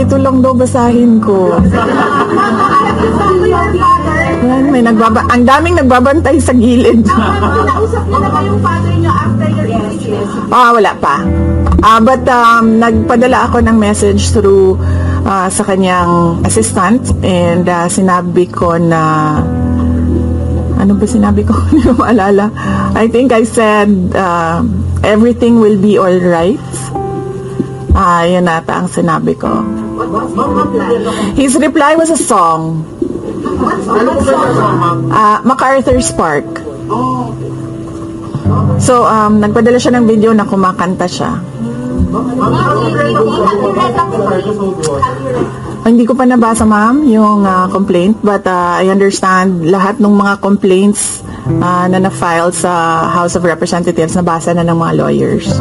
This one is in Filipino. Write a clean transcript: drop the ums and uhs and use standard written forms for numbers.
ito lang daw basahin ko. May ang daming nagbabantay sa gilid. Nausap niyo na ba yung father niyo after your release? Wala pa. But nagpadala ako ng message through sa kanyang assistant and sinabi ko na ano ba sinabi ko? Hindi ko maalala. I think I said everything will be all right. Yan ata ang sinabi ko. His reply was a song. MacArthur's Park. So, nagpadala siya ng video na kumakanta siya. Hindi ko pa nabasa, ma'am, yung complaint, but I understand lahat ng mga complaints na na-file sa House of Representatives nabasa na ng mga lawyers.